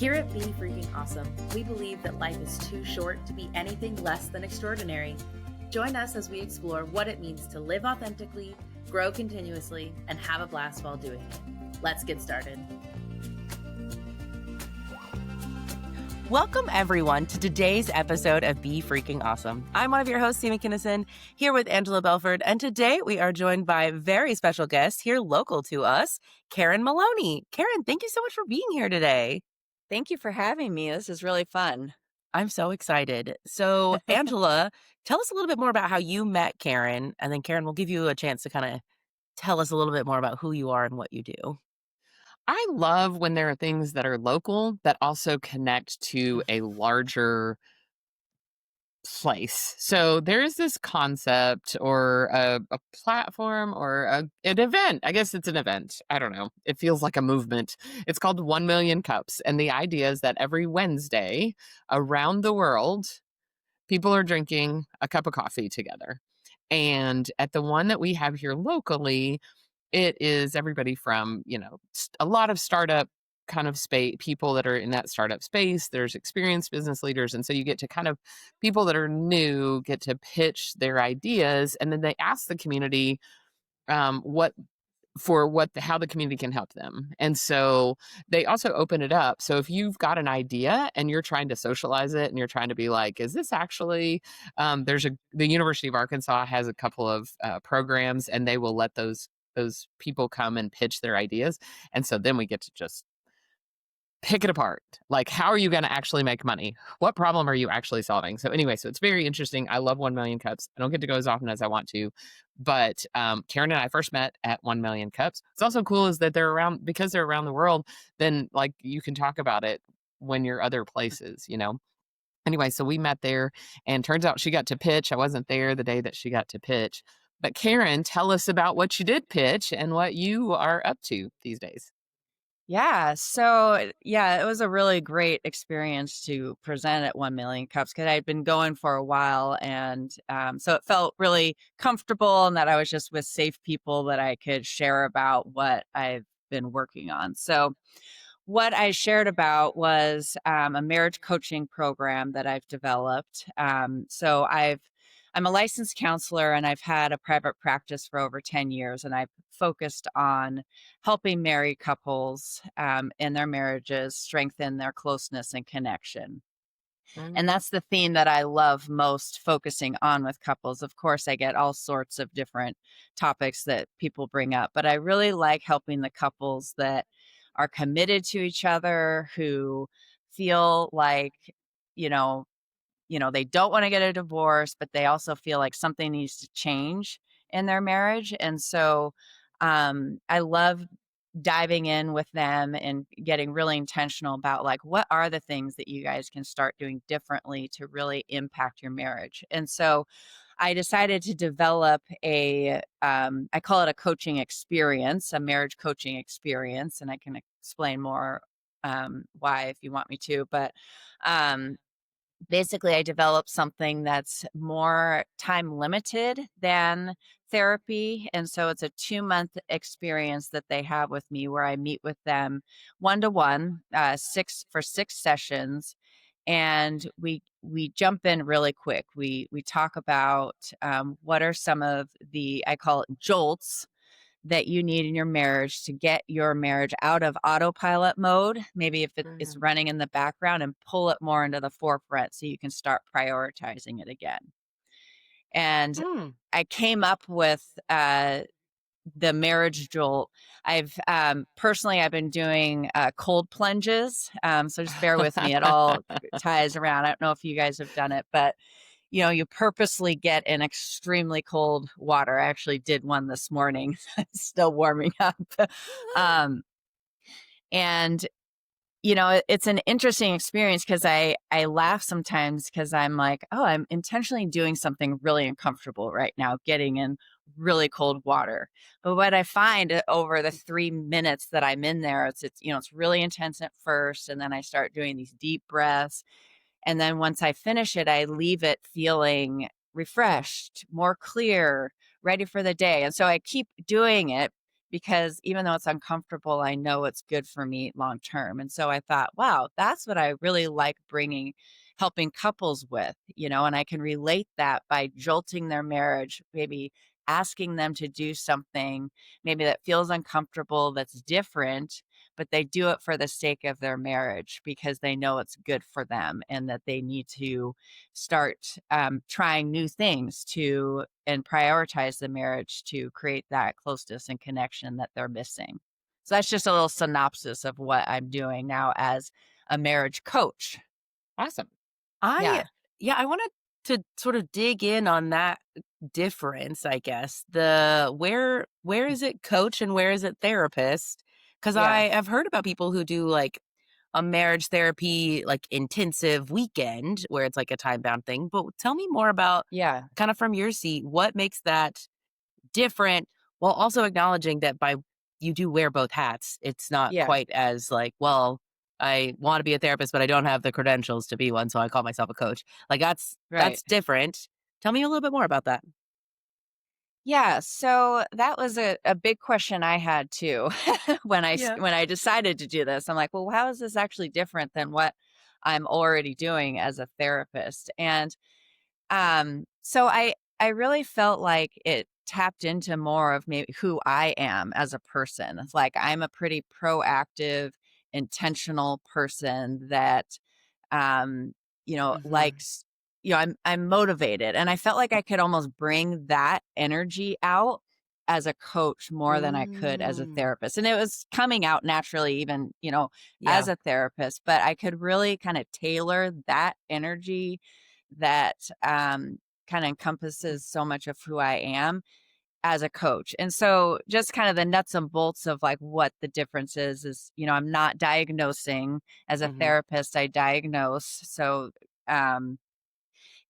Here at Be Freaking Awesome, we believe that life is too short to be anything less than extraordinary. Join us as we explore what it means to live authentically, grow continuously, and have a blast while doing it. Let's get started. Welcome, everyone, to today's episode of Be Freaking Awesome. I'm one of your hosts, Sammy Kinnison, here with Angela Belford, and today we are joined by a very special guest here local to us, Karen Maloney. Karen, thank you so much for being here today. Thank you for having me. This is really fun. I'm so excited. So, Angela, tell us a little bit more about how you met Karen, and then Karen, we'll give you a chance to kind of tell us a little bit more about who you are and what you do. I love when there are things that are local that also connect to a larger place. So there's this concept or a platform or an event. I guess it's an event. I don't know. It feels like a movement. It's called 1 Million Cups. And the idea is that every Wednesday around the world, people are drinking a cup of coffee together. And at the one that we have here locally, it is everybody from, a lot of startup kind of space, people that are in that startup space. There's experienced business leaders. And so you get to kind of people that are new get to pitch their ideas. And then they ask the community how the community can help them. And so they also open it up. So if you've got an idea and you're trying to socialize it and you're trying to be like, is this actually, the University of Arkansas has a couple of programs and they will let those people come and pitch their ideas. And so then we get to just pick it apart. Like, how are you going to actually make money? What problem are you actually solving? So anyway, so it's very interesting. I love 1 Million Cups. I don't get to go as often as I want to, but Karen and I first met at 1 Million Cups. It's also cool is that because they're around the world, then like you can talk about it when you're other places, Anyway, so we met there and turns out she got to pitch. I wasn't there the day that she got to pitch. But Karen, tell us about what you did pitch and what you are up to these days. Yeah. So, it was a really great experience to present at 1 Million Cups because I'd been going for a while. And so it felt really comfortable and that I was just with safe people that I could share about what I've been working on. So what I shared about was a marriage coaching program that I've developed. I'm a licensed counselor and I've had a private practice for over 10 years. And I've focused on helping married couples in their marriages strengthen their closeness and connection. Mm-hmm. And that's the theme that I love most focusing on with couples. Of course, I get all sorts of different topics that people bring up, but I really like helping the couples that are committed to each other, who feel like, they don't want to get a divorce, but they also feel like something needs to change in their marriage. And so I love diving in with them and getting really intentional about like, what are the things that you guys can start doing differently to really impact your marriage? And so I decided to develop I call it a coaching experience, a marriage coaching experience. And I can explain more why if you want me to, but basically, I developed something that's more time limited than therapy. And so it's a 2-month experience that they have with me where I meet with them 1-to-1, 6 sessions. And we jump in really quick. We talk about what are some of I call it jolts that you need in your marriage to get your marriage out of autopilot mode, maybe if it is running in the background, and pull it more into the forefront so you can start prioritizing it again. And I came up with the Marriage Jolt. I've been doing cold plunges. So just bear with me. It all ties around. I don't know if you guys have done it, but you purposely get in extremely cold water. I actually did one this morning. It's still warming up. And it's an interesting experience because I laugh sometimes because I'm like, oh, I'm intentionally doing something really uncomfortable right now, getting in really cold water. But what I find over the 3 minutes that I'm in there, it's really intense at first. And then I start doing these deep breaths. And then once I finish it, I leave it feeling refreshed, more clear, ready for the day. And so I keep doing it because even though it's uncomfortable, I know it's good for me long term. And so I thought, wow, that's what I really like helping couples with, and I can relate that by jolting their marriage, maybe asking them to do something maybe that feels uncomfortable, that's different, but they do it for the sake of their marriage because they know it's good for them and that they need to start trying new things to and prioritize the marriage to create that closeness and connection that they're missing. So that's just a little synopsis of what I'm doing now as a marriage coach. Awesome. I Yeah. yeah, I wanted to sort of dig in on that difference, I guess. Where is it coach and where is it therapist? Because Yeah. I have heard about people who do like a marriage therapy like intensive weekend where it's like a time bound thing. But tell me more about Yeah. kind of from your seat, what makes that different while also acknowledging that by you do wear both hats. It's not Yeah. quite as like, well, I want to be a therapist, but I don't have the credentials to be one, so I call myself a coach. Like Right. that's different. Tell me a little bit more about that. Yeah, so that was a big question I had too Yeah. when I decided to do this. I'm like, well, how is this actually different than what I'm already doing as a therapist? And so I really felt like it tapped into more of maybe who I am as a person. It's like I'm a pretty proactive, intentional person that um, Mhm. likes, I'm motivated. And I felt like I could almost bring that energy out as a coach more than I could as a Mm. therapist. And it was coming out naturally, even, as Yeah. a therapist, but I could really kind of tailor that energy that kind of encompasses so much of who I am as a coach. And so just kind of the nuts and bolts of like what the difference is, I'm not diagnosing as a Mhm. therapist, I diagnose. So um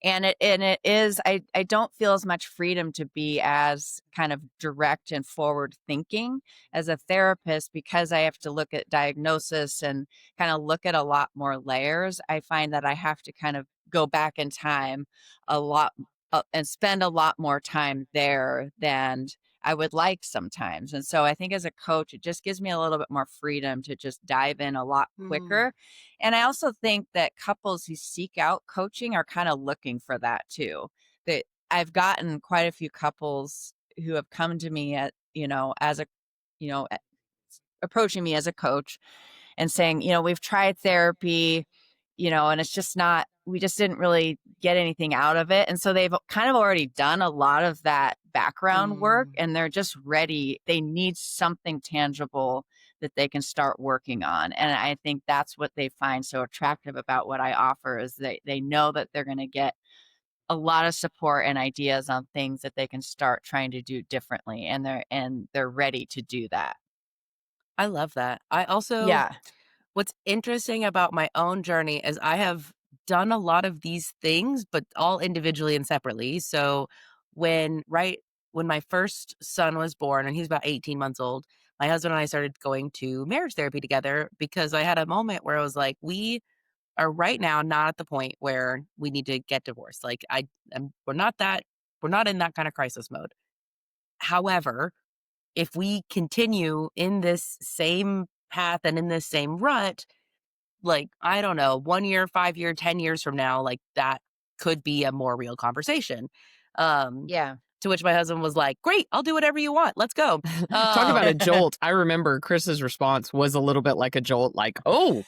and it is I don't feel as much freedom to be as kind of direct and forward thinking as a therapist because I have to look at diagnosis and kind of look at a lot more layers. I find that I have to kind of go back in time a lot and spend a lot more time there than I would like sometimes. And so I think as a coach, it just gives me a little bit more freedom to just dive in a lot Mm. quicker. And I also think that couples who seek out coaching are kind of looking for that too. That I've gotten quite a few couples who have come to me as a, you know, a- approaching me as a coach and saying, we've tried therapy, and it's just not, we just didn't really get anything out of it. And so they've kind of already done a lot of that background work Mm. and they're just ready. They need something tangible that they can start working on. And I think that's what they find so attractive about what I offer is they know that they're going to get a lot of support and ideas on things that they can start trying to do differently and they're ready to do that. I love that. I also Yeah. What's interesting about my own journey is I have done a lot of these things, but all individually and separately. So when my first son was born and he was about 18 months old, my husband and I started going to marriage therapy together because I had a moment where I was like, we are right now not at the point where we need to get divorced. Like we're not in that kind of crisis mode. However, if we continue in this same path and in this same rut, like, I don't know, 1 year, 5 year, 10 years from now, like, that could be a more real conversation. Um, Yeah. to which my husband was like, "Great, I'll do whatever you want. Let's go." Talk about a Um, jolt. I remember Chris's response was a little bit like a jolt, like, oh,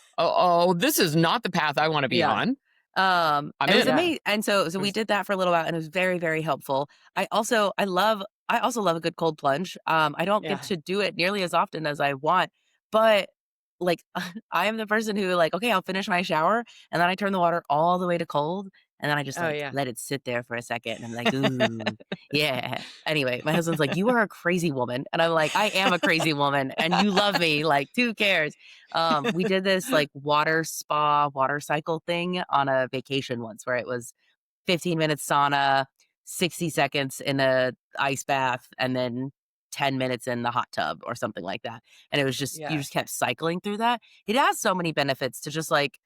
this is not the path I want to be yeah. on. I'm It was in. Yeah. amazing, and so It we was did that for a little while, and it was very, very helpful. I also love a good cold plunge. I don't get Yeah. to do it nearly as often as I want, but, like, I am the person who, like, okay, I'll finish my shower, and then I turn the water all the way to cold, and then I just, Oh like, yeah. let it sit there for a second, and I'm like, "Ooh, yeah." Anyway, my husband's like, "You are a crazy woman," and I'm like, "I am a crazy woman, and you love me, like, who cares?" We did this, like, water spa, water cycle thing on a vacation once where it was 15 minutes sauna, 60 seconds in a ice bath, and then 10 minutes in the hot tub or something like that. And it was just you Yeah. just kept cycling through that. It has so many benefits to just like,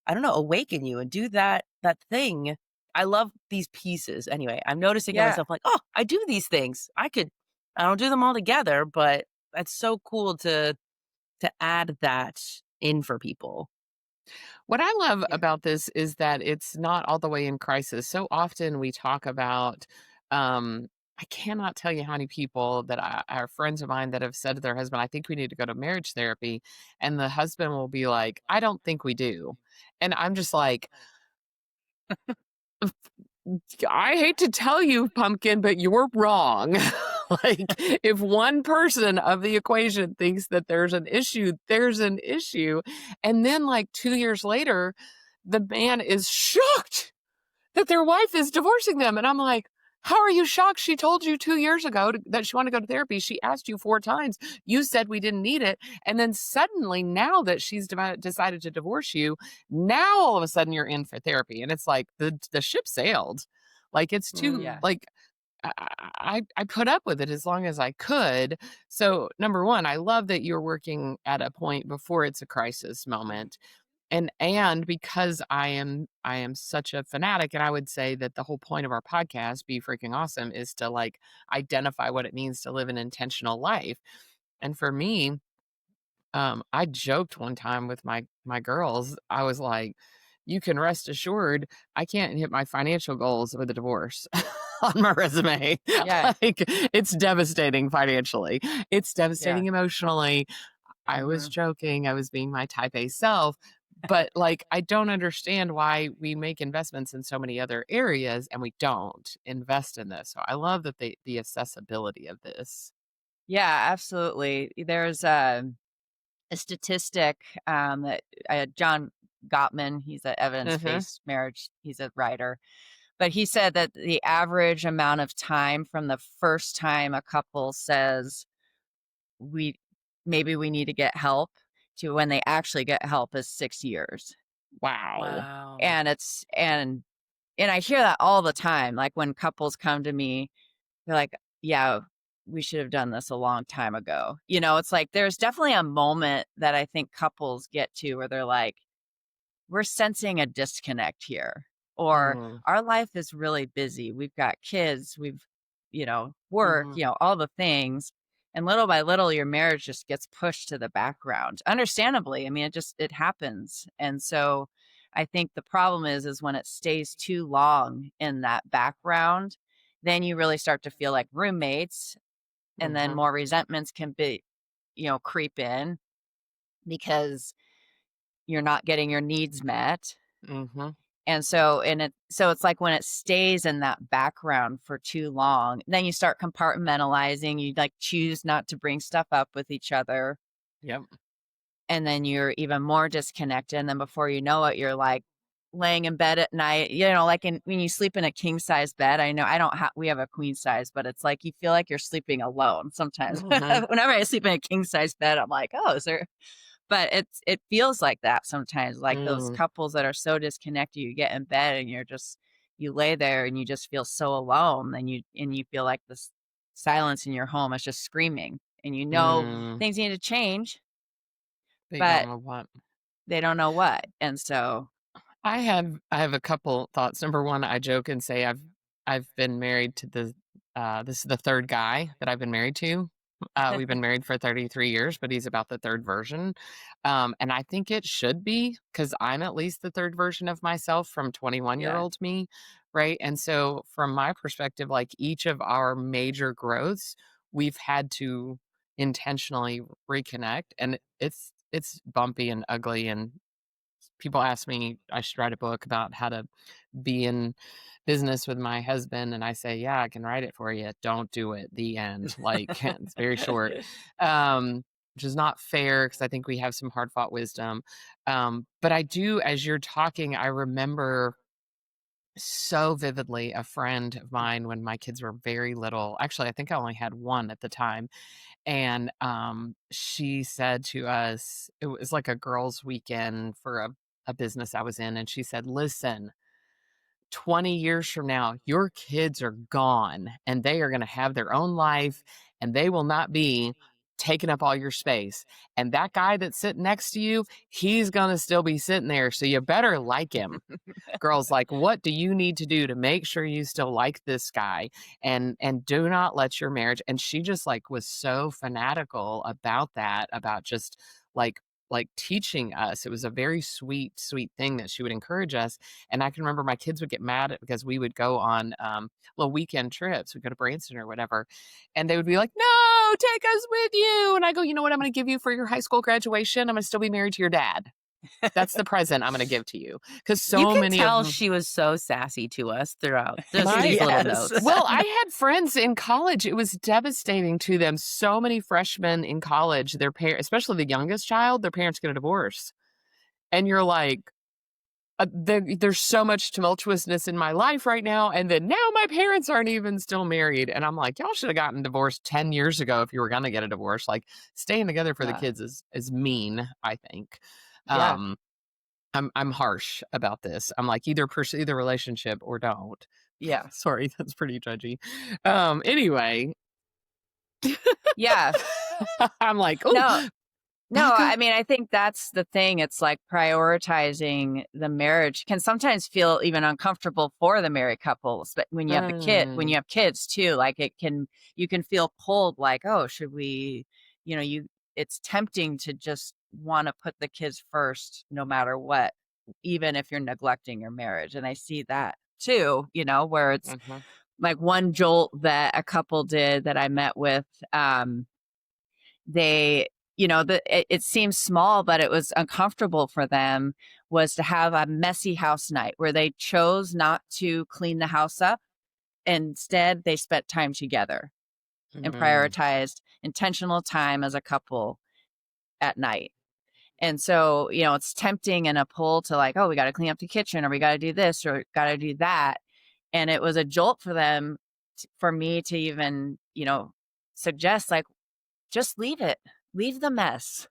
I don't know, awaken you and do that thing. I love these pieces. Anyway, I'm noticing in Yeah. myself like, "Oh, I do these things. I don't do them all together, but that's so cool to add that in for people. What I love Yeah. about this is that it's not all the way in crisis. So often we talk about, um, I cannot tell you how many people that are friends of mine that have said to their husband, I think we need to go to marriage therapy. And the husband will be like, I don't think we do. And I'm just like, I hate to tell you, pumpkin, but you're wrong. Like, if one person of the equation thinks that there's an issue, there's an issue. And then, like, 2 years later, the man is shocked that their wife is divorcing them. And I'm like, how are you shocked? She told you 2 years ago that she wanted to go to therapy. She asked you 4 times. You said we didn't need it. And then suddenly, now that she's decided to divorce you, now all of a sudden you're in for therapy. And it's like the ship sailed. Like, it's too, Mm. Yeah. like, I put up with it as long as I could. So, number one, I love that you're working at a point before it's a crisis moment. And because I am such a fanatic, and I would say that the whole point of our podcast, Be Freaking Awesome, is to, like, identify what it means to live an intentional life. And for me, I joked one time with my girls. I was like, "You can rest assured I can't hit my financial goals with a divorce on my resume." Yeah. Like, it's devastating financially. It's Yeah. devastating emotionally. I was Mhm. joking. I was being my type A self. But, like, I don't understand why we make investments in so many other areas and we don't invest in this. So I love that the accessibility of this. Yeah, absolutely. There's a statistic that John Gottman, he's an Mhm. evidence-based marriage, he's a writer, but he said that the average amount of time from the first time a couple says we maybe we need to get help to when they actually get help is 6 years. Wow. Wow. And it's and I hear that all the time. Like when couples come to me, they're like, "Yeah, we should have done this a long time ago." It's like there's definitely a moment that I think couples get to where they're like, we're sensing a disconnect here, or Mm, our life is really busy. We've got kids, work, Mhm. all the things. And little by little, your marriage just gets pushed to the background. Understandably. I mean, it happens. And so I think the problem is when it stays too long in that background, then you really start to feel like roommates, and then mhm, more resentments can be, creep in because you're not getting your needs met. mhm. And so it's like when it stays in that background for too long, then you start compartmentalizing, you like choose not to bring stuff up with each other, Yep. and then you're even more disconnected, and then before you know it, you're like laying in bed at night, like when you sleep in a king size bed. I know I don't have we have a queen size, but it's like you feel like you're sleeping alone sometimes. Mhm. Whenever I sleep in a king size bed, I'm like, "Oh, is there?" But it feels like that sometimes, like those Mm. couples that are so disconnected, you get in bed and you lay there and you just feel so alone, and you feel like this silence in your home is just screaming, and Mm. things need to change, But you don't but know what. they don't know what. And so I have a couple thoughts. Number one, I joke and say I've been married to this is the third guy that I've been married to. We've been married for 33 years, but he's about the third version. And I think it should be because I'm at least the third version of myself from 21-year yeah. old me. Right. And so, from my perspective, like, each of our major growths, we've had to intentionally reconnect. And it's bumpy and ugly, and people ask me I should write a book about how to be in business with my husband, and I say, yeah, I can write it for you. Don't do it. The end. Like, it's very short. Which is not fair because I think we have some hard fought wisdom. But I do, as you're talking, I remember so vividly a friend of mine when my kids were very little. Actually, I think I only had one at the time. And she said to us, it was like a girls' weekend for a business I was in. And she said, listen, 20 years from now, your kids are gone and they are going to have their own life and they will not be taking up all your space. And that guy that's sitting next to you, he's going to still be sitting there. So you better like him. Girls, like, what do you need to do to make sure you still like this guy? And do not let your marriage. And she just like was so fanatical about that, about just like teaching us. It was a very sweet thing that she would encourage us. And I can remember my kids would get mad because we would go on little weekend trips. We'd go to Branson or whatever. And they would be like, no, take us with you. And I go, you know what I'm going to give you for your high school graduation? I'm going to still be married to your dad. That's the present I'm going to give to you. Because You so can many tell of them, she was so sassy to us throughout just My- these little Yes. notes. well, I had friends in college. It was devastating to them. So many freshmen in college, their parents, especially the youngest child, their parents get a divorce. And you're like, there's so much tumultuousness in my life right now. And then now my parents aren't even still married. And I'm like, y'all should have gotten divorced 10 years ago if you were going to get a divorce. Like staying together for the Yeah. kids is mean, I think. Yeah. I'm harsh about this. I'm like, either pursue the relationship or don't. Yeah. Sorry, that's pretty judgy. Anyway, Yeah. I'm like, oh, No, I mean, I think that's the thing. It's like prioritizing the marriage can sometimes feel even uncomfortable for the married couples, but when you have when you have kids too, like you can feel pulled like, oh, should we, it's tempting to just want to put the kids first no matter what, even if you're neglecting your marriage. And I see that too, where it's like one jolt that a couple did that I met with, they it seems small, but it was uncomfortable for them, was to have a messy house night where they chose not to clean the house up. Instead, they spent time together and prioritized intentional time as a couple at night. And so, it's tempting in a pull to like, oh, we got to clean up the kitchen, or we got to do this, or got to do that. And it was a jolt for them, for me to even, suggest like, just leave the mess,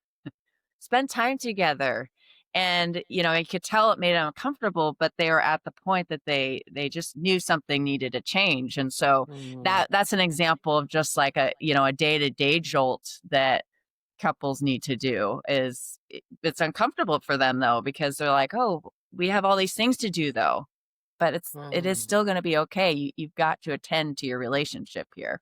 spend time together. And, I could tell it made them uncomfortable, but they were at the point that they just knew something needed to change. And so that's an example of just like a day-to-day jolt that couples need to do. It's uncomfortable for them though, because they're like, oh, we have all these things to do though, but it is still going to be okay. You've got to attend to your relationship here.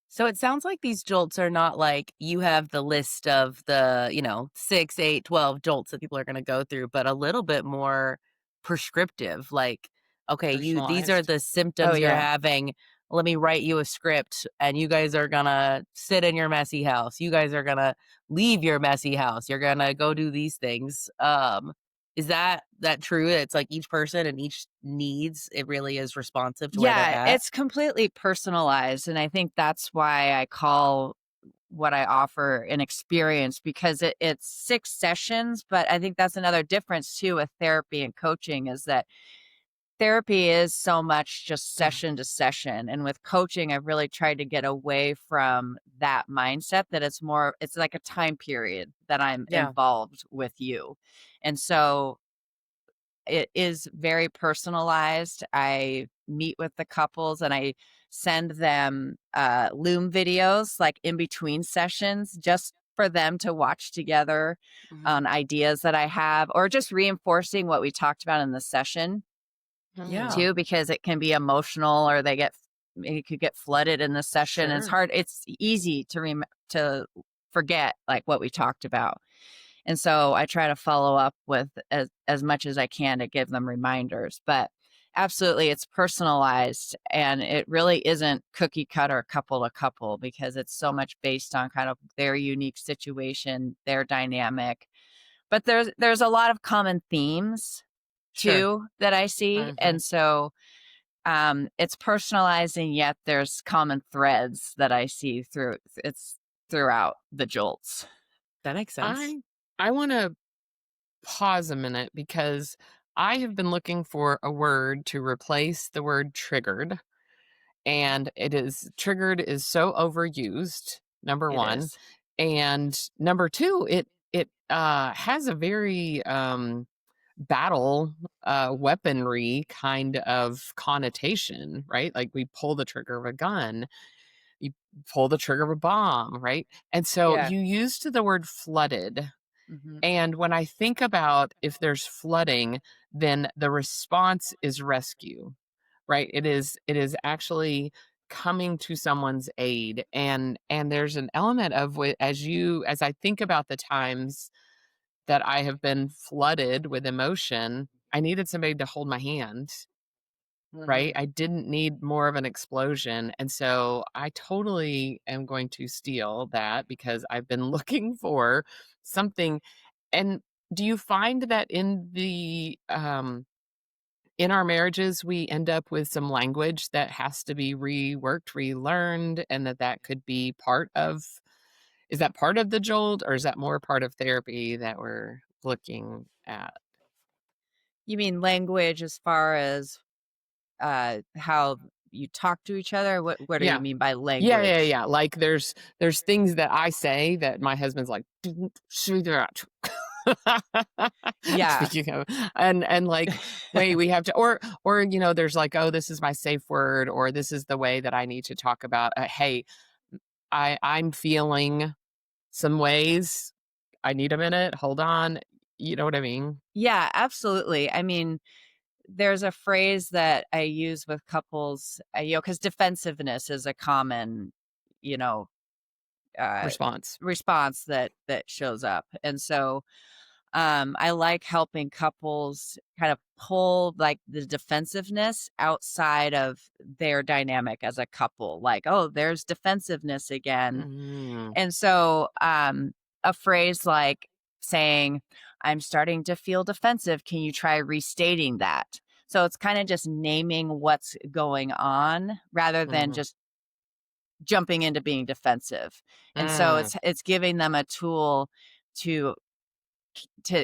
So it sounds like these jolts are not like you have the list of the, 6, 8, 12 jolts that people are going to go through, but a little bit more prescriptive. Like, okay, these are Personalized. the symptoms you're yeah. having. Let me write you a script, and you guys are going to sit in your messy house. You guys are going to leave your messy house. You're going to go do these things. Is that true? It's like each person and each needs, it really is responsive to where they're at? It's completely personalized. And I think that's why I call what I offer an experience, because it's 6 sessions. But I think that's another difference too with therapy and coaching, is that therapy is so much just session to session. And with coaching, I've really tried to get away from that mindset, that it's like a time period that I'm involved with you. And so it is very personalized. I meet with the couples and I send them Loom videos like in between sessions, just for them to watch together on ideas that I have, or just reinforcing what we talked about in the session too, because it can be emotional, or it could get flooded in the session. It's hard. It's easy to forget like what we talked about. And so I try to follow up with as much as I can to give them reminders. But absolutely, it's personalized, and it really isn't cookie cutter couple to couple, because it's so much based on kind of their unique situation, their dynamic. But there's a lot of common themes too that I see. And so it's personalized, and yet there's common threads that I see throughout the jolts. That makes sense. I want to pause a minute, because I have been looking for a word to replace the word triggered. And triggered is so overused, number one. Is. And number two, it has a very battle weaponry kind of connotation, right? Like we pull the trigger of a gun. you pull the trigger of a bomb, right? And so Yeah. you used the word flooded. Mhm. And when I think about if there's flooding, then the response is rescue, right? It is actually coming to someone's aid. And there's an element of as I think about the times that I have been flooded with emotion, I needed somebody to hold my hand, right? Mhm. I didn't need more of an explosion. And so I totally am going to steal that because I've been looking for something. And do you find that in our marriages we end up with some language that has to be reworked, relearned, and that could be part of is that part of the jolt, or is that more part of therapy that we're looking at? You mean language as far as, how you talk to each other? What do you Yeah. mean by Yeah, yeah, language? yeah. Like there's things that I say that my husband's like, "Don't say that." Yeah. Speaking of, and like, wait, we have to, or there's like, oh, this is my safe word, or this is the way that I need to talk about. Hey, I'm feeling some ways. I need a minute. Hold on. You know what I mean? Yeah, absolutely. I mean, there's a phrase that I use with couples, because defensiveness is a common, you know, uh, Response. response that shows up. And so, I like helping couples kind of pull like the defensiveness outside of their dynamic as a couple. Like, oh, there's defensiveness again. Mm, And so, a phrase like saying, I'm starting to feel defensive. Can you try restating that? So it's kind of just naming what's going on rather than mhm, just jumping into being defensive. And so mm. it's giving them a tool to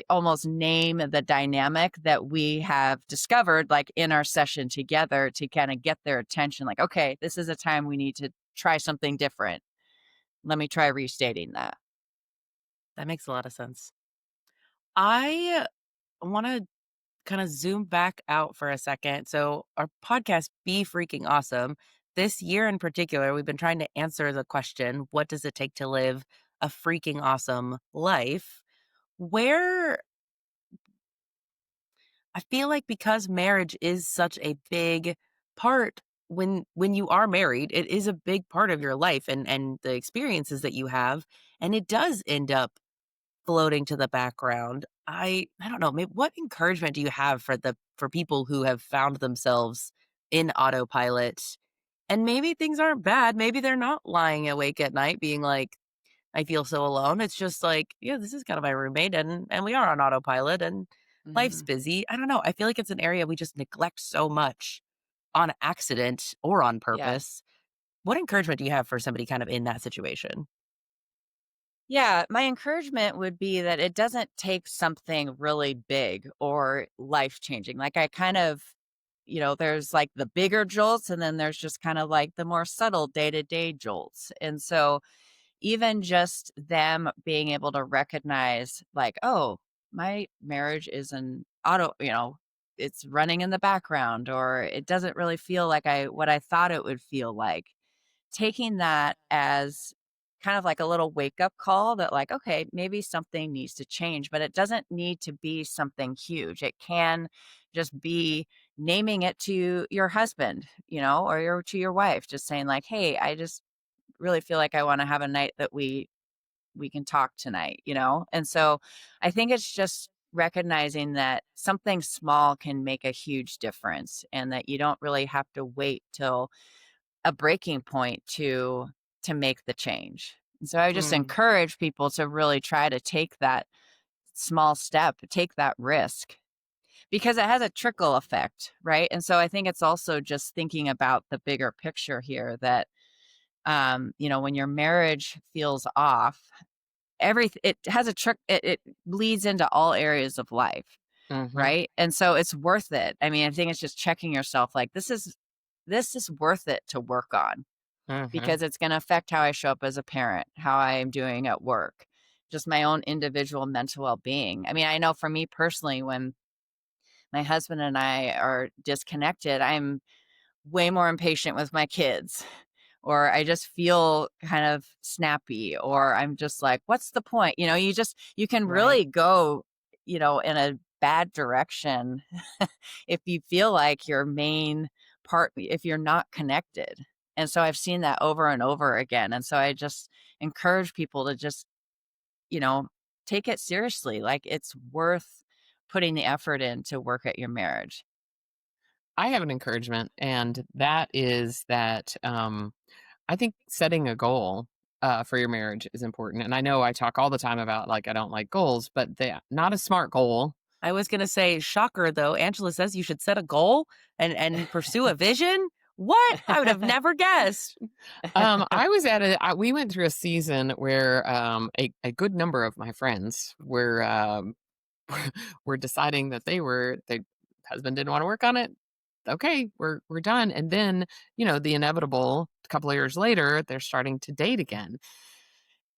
almost name the dynamic that we have discovered like in our session together to kind of get their attention like, okay, this is a time we need to try something different. Let me try restating that. That makes a lot of sense. I want to kind of zoom back out for a second. So, our podcast, Be Freaking Awesome, this year in particular, we've been trying to answer the question, what does it take to live a freaking awesome life? Where I feel like because marriage is such a big part when you are married, it is a big part of your life and the experiences that you have, and it does end up floating to the background. I don't know, maybe what encouragement do you have for people who have found themselves in autopilot and maybe things aren't bad, maybe they're not lying awake at night being like, "I feel so alone." It's just like, "Yeah, this is kind of my roommate and we are on autopilot and life's Mhm. busy." I don't know, I feel like it's an area we just neglect so much on accident or on Yeah. purpose. What encouragement do you have for somebody kind of in that situation? Yeah, my encouragement would be that it doesn't take something really big or life-changing. Like, I kind of there's, like, the bigger jolts, and then there's just kind of, like, the more subtle day-to-day jolts, and so even just them being able to recognize, like, "Oh, my marriage is an it's running in the background," or, "It doesn't really feel like I what I thought it would feel like." Taking that as kind of like a little wake-up call that like, okay, maybe something needs to change, but it doesn't need to be something huge. It can just be naming it to your husband, or to your wife, just saying like, "Hey, I just really feel like I wanna have a night that we can talk tonight." And so, I think it's just recognizing that something small can make a huge difference and that you don't really have to wait till a breaking point to make the change. And so I just Mm, encourage people to really try to take that small step, take that risk because it has a trickle effect, right? And so I think it's also just thinking about the bigger picture here that when your marriage feels off, it has a trick it bleeds into all areas of life, Mhm, right? And so it's worth it. I mean, I think it's just checking yourself like this is worth it to work on mhm, because it's gonna affect how I show up as a parent, how I am doing at work, just my own individual mental well-being. I mean, I know for me personally, when my husband and I are disconnected, I'm way more impatient with my kids, or I just feel kind of snappy, or I'm just like, what's the point? You can Right. really go, in a bad direction if you feel like your main part, if you're not connected. And so I've seen that over and over again. And so I just encourage people to just, you know, take it seriously. Like it's worth putting the effort in to work at your marriage. I have an encouragement, and that is that I think setting a goal for your marriage is important. And I know I talk all the time about like I don't like goals, but they not a smart goal. I was gonna say, shocker though, Angela says you should set a goal and pursue a vision. What? I would have never guessed. I was at we went through a season where a good number of my friends were were deciding that they husband didn't want to work on it. Okay, we're done. And then, the inevitable a couple of years later, they're starting to date again.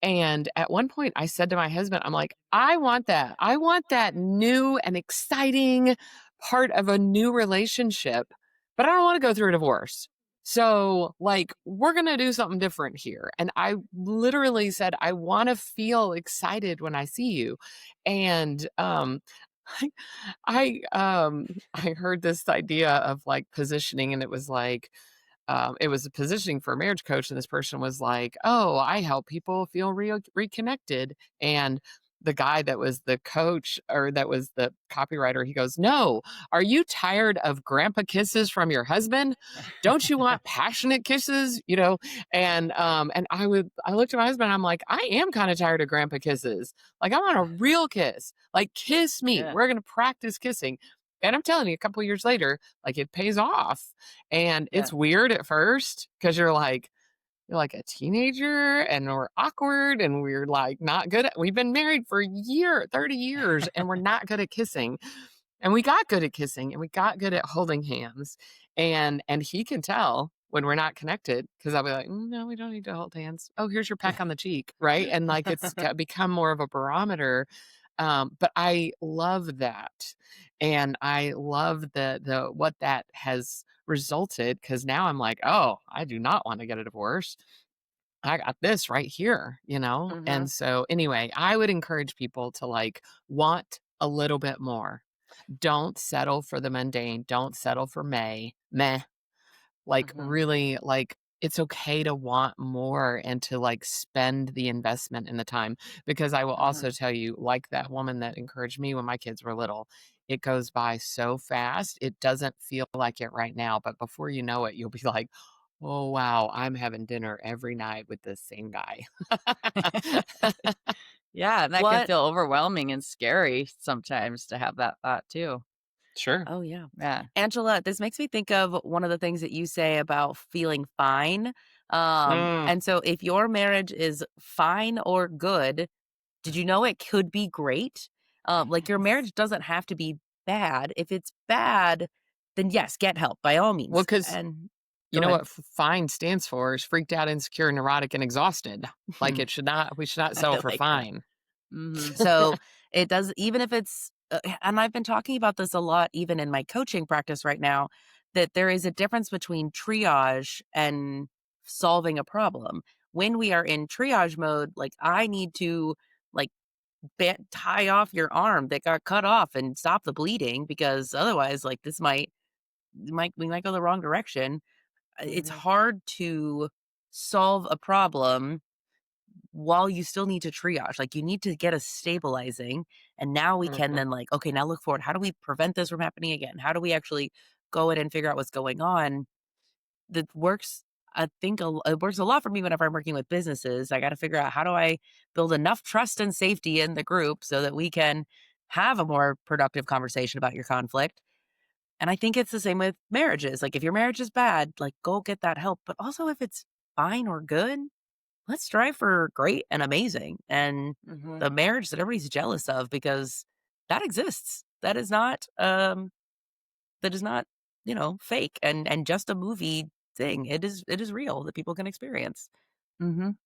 And at one point I said to my husband, I'm like, I want that. I want that new and exciting part of a new relationship, but I don't want to go through a divorce. So, like, we're going to do something different here. And I literally said, I want to feel excited when I see you. And I heard this idea of like positioning, and it was like, it was a positioning for a marriage coach, and this person was like, "Oh, I help people feel reconnected." And the guy that was the coach or that was the copywriter, he goes, "No, are you tired of grandpa kisses from your husband? Don't you want passionate kisses?" And I looked at my husband, and I'm like, "I am kind of tired of grandpa kisses. Like, I want a real kiss. Like, kiss me. Yeah. We're gonna practice kissing." And I'm telling you, a couple years later, like it pays off. And Yeah. it's weird at first because you're like a teenager and we're awkward and we're like not good at we've been married for a year, 30 years, and we're not good at kissing. And we got good at kissing and we got good at holding hands. And he can tell when we're not connected because I'll be like, no, we don't need to hold hands. Oh, here's your peck on the cheek. Right. And like become more of a barometer. But I love that. And I love the what that has resulted because now I'm like, oh, I do not want to get a divorce. I got this right here, you know? Mhm. And so anyway, I would encourage people to like want a little bit more. Don't settle for the mundane. Don't settle for meh. Like, Mhm. really, like, it's okay to want more and to, like, spend the investment and the time, because I will also Mhm. tell you, like that woman that encouraged me when my kids were little, it goes by so fast, it doesn't feel like it right now, but before you know it, you'll be like, "Oh, wow, I'm having dinner every night with this same guy." Yeah, and that can What? feel overwhelming and scary sometimes to have that thought too. Sure. Oh, yeah. Yeah. Angela, this makes me think of one of the things that you say about feeling fine. Mm, And so if your marriage is fine or good, did you know it could be great? Like your Yes. marriage doesn't have to be bad. If it's bad, then yes, get help by all well, means. because And you go know ahead. what FINE stands for is freaked out, insecure, neurotic, and exhausted. Like, we should not settle I for like that. fine. Mhm. So it does, even if it's, and I've been talking about this a lot, even in my coaching practice right now, that there is a difference between triage and solving a problem. When we are in triage mode, like I need to like tie off your arm that got cut off and stop the bleeding because otherwise, like this we might go the wrong direction. It's Mhm. hard to solve a problem while you still need to triage. Like you need to get a stabilizing, and now we can Mhm. then like, okay, now look forward. How do we prevent this from happening again? How do we actually go in and figure out what's going on? That works. I think it works a lot for me whenever I'm working with businesses. I got to figure out how do I build enough trust and safety in the group so that we can have a more productive conversation about your conflict. And I think it's the same with marriages. Like if your marriage is bad, like go get that help. But also if it's fine or good, let's strive for great and amazing and Mhm. the marriage that everybody's jealous of because that exists. That is not, fake and just a movie thing. It is real that people can experience. Mhm.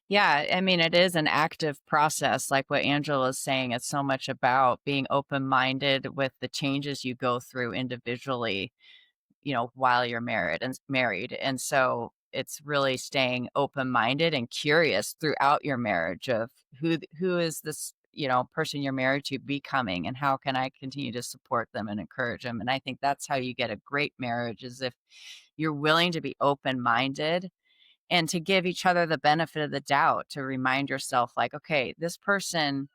Yeah, I mean, it is an active process, like what Angela is saying. It's so much about being open-minded with the changes you go through individually, while you're married. And so it's really staying open-minded and curious throughout your marriage of who is this, person you're married to becoming, and how can I continue to support them and encourage them. And I think that's how you get a great marriage, is if you're willing to be open-minded and to give each other the benefit of the doubt, to remind yourself like, okay, this person,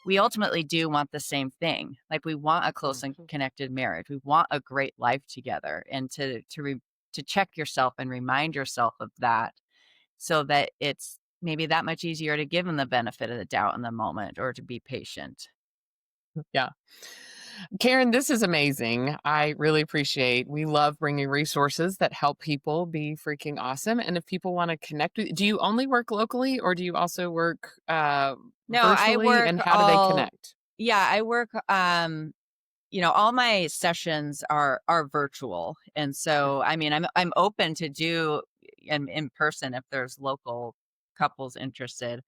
we ultimately do want the same thing. Like, we want a close and connected marriage. We want a great life together, and to check yourself and remind yourself of that, so that it's maybe that much easier to give them the benefit of the doubt in the moment, or to be patient. Yeah. Karen, this is amazing. I really appreciate. We love bringing resources that help people be freaking awesome. And if people want to connect with, do you only work locally, or do you also work No, I virtually? work And how do they connect? I work, all my sessions are virtual. And so, I mean, I'm open to do in person if there's local couples interested.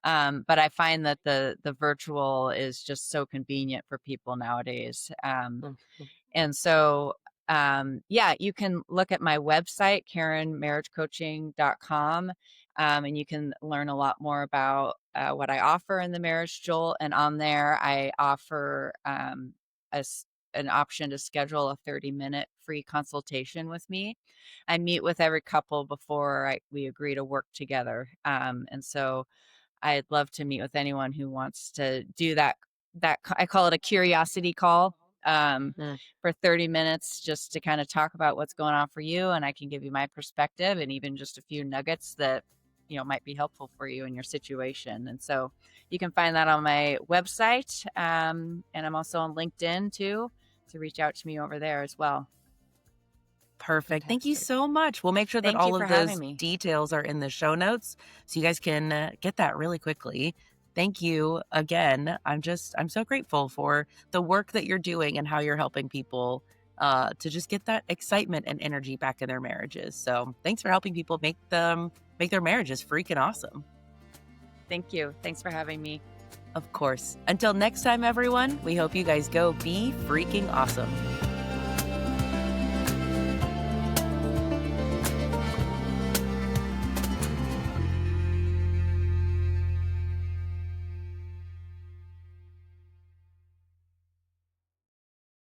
But I find that the virtual is just so convenient for people nowadays. Mhm. And so, you can look at my website, KarenMarriageCoaching.com, and you can learn a lot more about what I offer in the Marriage Jolt. And on there, I offer an option to schedule a 30-minute free consultation with me. I meet with every couple before we agree to work together. And so I'd love to meet with anyone who wants to do that. I call it a curiosity call, Mm. for 30 minutes, just to kind of talk about what's going on for you. And I can give you my perspective, and even just a few nuggets that, might be helpful for you in your situation. And so you can find that on my website. And I'm also on LinkedIn too, to reach out to me over there as well. Perfect. Thank you Fantastic. so much. We'll make sure that Thank you all for of having those me. details are in the show notes so you guys can get that really quickly. Thank you again. I'm so grateful for the work that you're doing and how you're helping people to just get that excitement and energy back in their marriages. So thanks for helping people make their marriages freaking awesome. Thank you. Thanks for having me. Of course. Until next time, everyone, we hope you guys go be freaking awesome.